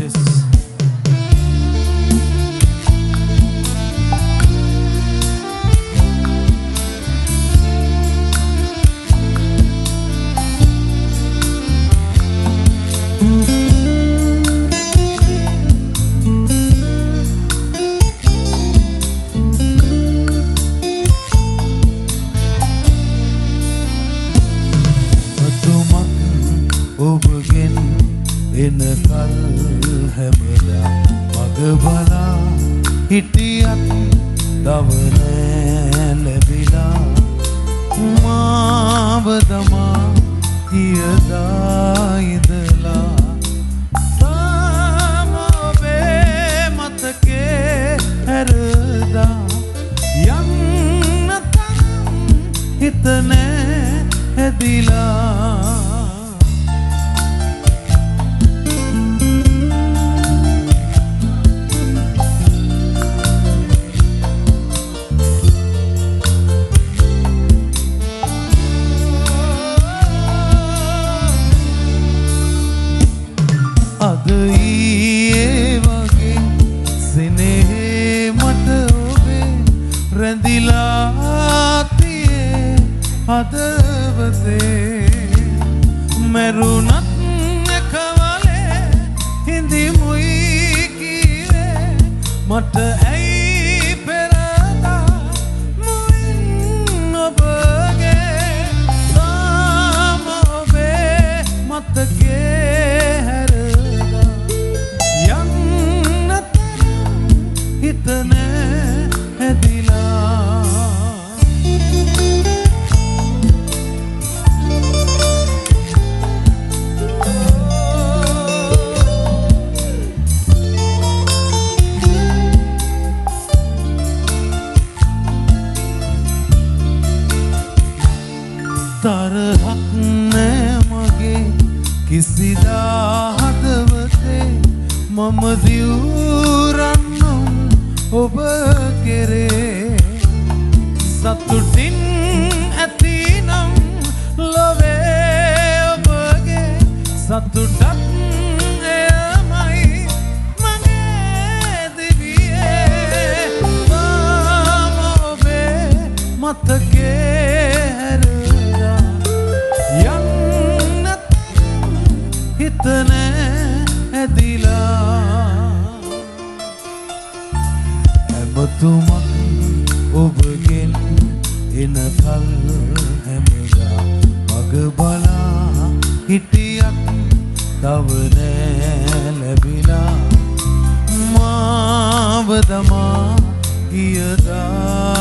artist. ඔබගෙන් එනකල් හැමදා මග බලා හිටියත් තව නෑ ලැබිලා මාව දමා ගියදා ඉඳලා තාම ඔබේ මතකේ හැරදා යන්න තරම් හිත නෑ හැදිලා අද ඊයේ වගේ සිනේ මට ඔබේ රැඳිලා තියේ හදවතේ මරුණත් එකවලේ හිඳිමුයි කීවේ මට ඇයි පෙරදා මුවින් ඔබගේ තාම ඔබේ මතකේ තරහක් නෑ මගේ කිසිදා හදවතේ මම දියුරන්නම් ඔබ කෙරේ සතුටින් ඇතිනම් ලොවේ ඔබගේ සතුටක් එයමයි මගේ දිවියේ තාම ඔබේ මතකේ හිත නෑ ඇදිලා හැමතුමක් ඔබගෙන් එනකල් හැමදා මග බලා හිටියත් තව නෑ ලැබිලා මාව දමා ගියදා